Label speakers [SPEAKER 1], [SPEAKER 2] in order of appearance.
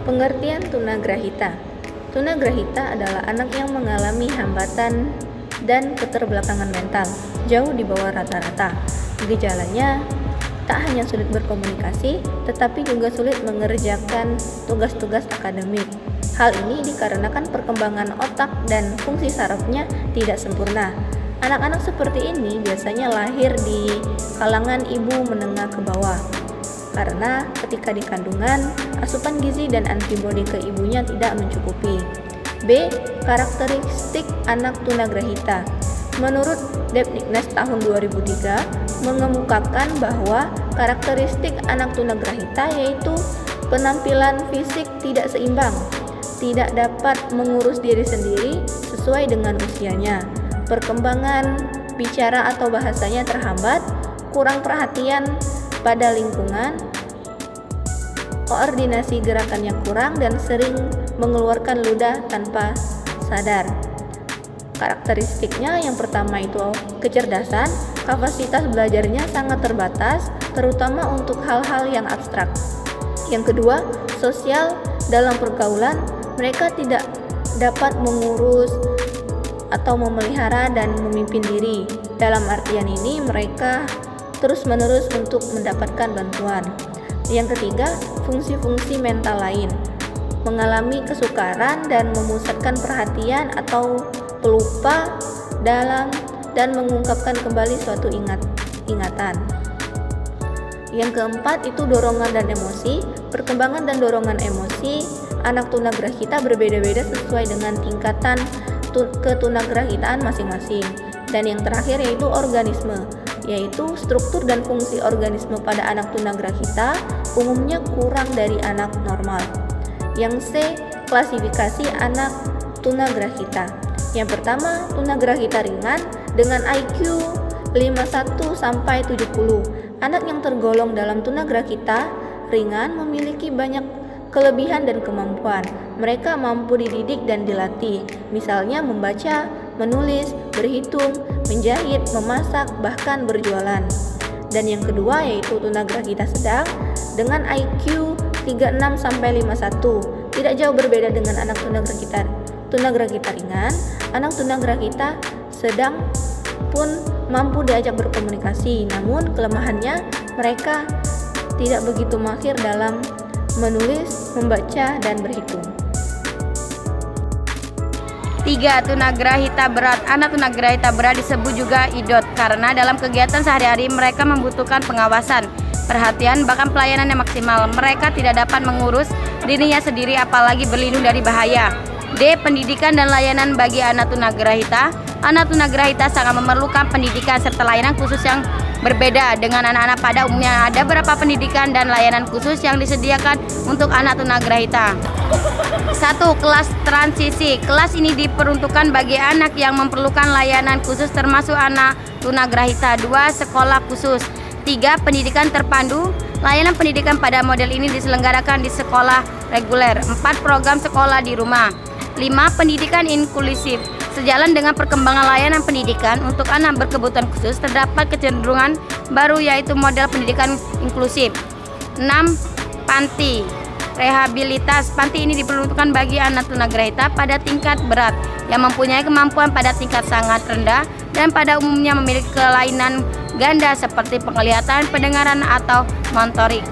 [SPEAKER 1] Pengertian tunagrahita. Tunagrahita adalah anak yang mengalami hambatan dan keterbelakangan mental, jauh di bawah rata-rata. Gejalanya tak hanya sulit berkomunikasi, tetapi juga sulit mengerjakan tugas-tugas akademik. Hal ini dikarenakan perkembangan otak dan fungsi sarafnya tidak sempurna. Anak-anak seperti ini biasanya lahir di kalangan ibu menengah ke bawah, karena ketika di kandungan, asupan gizi dan antibodi ke ibunya tidak mencukupi. B. Karakteristik anak tunagrahita. Menurut Depdiknas tahun 2003 mengemukakan bahwa karakteristik anak tunagrahita yaitu penampilan fisik tidak seimbang, tidak dapat mengurus diri sendiri sesuai dengan usianya, perkembangan bicara atau bahasanya terhambat, kurang perhatian pada lingkungan, koordinasi gerakannya kurang, dan sering mengeluarkan ludah tanpa sadar. Karakteristiknya yang pertama itu kecerdasan, kapasitas belajarnya sangat terbatas, terutama untuk hal-hal yang abstrak. Yang kedua, sosial, dalam pergaulan mereka tidak dapat mengurus atau memelihara dan memimpin diri. Dalam artian ini mereka terus-menerus untuk mendapatkan bantuan. Yang ketiga, fungsi-fungsi mental lain, mengalami kesukaran dan memusatkan perhatian atau pelupa dalam dan mengungkapkan kembali suatu ingatan. Yang keempat itu dorongan dan emosi. Perkembangan dan dorongan emosi anak tunagrahita berbeda-beda sesuai dengan tingkatan ketunagrahitaan masing-masing. Dan yang terakhir yaitu organisme, yaitu struktur dan fungsi organisme pada anak tunagrahita umumnya kurang dari anak normal. Yang C, klasifikasi anak tunagrahita. Yang pertama, tunagrahita ringan dengan IQ 51 sampai 70. Anak yang tergolong dalam tunagrahita ringan memiliki banyak kelebihan dan kemampuan. Mereka mampu dididik dan dilatih, misalnya membaca, menulis, berhitung, menjahit, memasak, bahkan berjualan. Dan yang kedua yaitu tunagrahita sedang dengan IQ 36 sampai 51. Tidak jauh berbeda dengan anak tunagrahita ringan. Anak tunagrahita sedang pun mampu diajak berkomunikasi, namun kelemahannya mereka tidak begitu mahir dalam menulis, membaca, dan berhitung.
[SPEAKER 2] 3. Tunagrahita berat. Anak tunagrahita berat disebut juga idot karena dalam kegiatan sehari-hari mereka membutuhkan pengawasan, perhatian, bahkan pelayanan yang maksimal. Mereka tidak dapat mengurus dirinya sendiri apalagi berlindung dari bahaya. D. Pendidikan dan layanan bagi anak tunagrahita. Anak tunagrahita sangat memerlukan pendidikan serta layanan khusus yang berbeda dengan anak-anak pada umumnya. Ada beberapa pendidikan dan layanan khusus yang disediakan untuk anak tunagrahita. 1. Kelas transisi. Kelas ini diperuntukkan bagi anak yang memerlukan layanan khusus termasuk anak tunagrahita. 2. Sekolah khusus. 3. Pendidikan terpandu. Layanan pendidikan pada model ini diselenggarakan di sekolah reguler. 4. Program sekolah di rumah. 5. Pendidikan inklusif. Sejalan dengan perkembangan layanan pendidikan untuk anak berkebutuhan khusus, terdapat kecenderungan baru yaitu model pendidikan inklusif. 6. Panti rehabilitas. Panti ini diperuntukkan bagi anak tunagrahita pada tingkat berat yang mempunyai kemampuan pada tingkat sangat rendah dan pada umumnya memiliki kelainan ganda seperti penglihatan, pendengaran, atau motorik.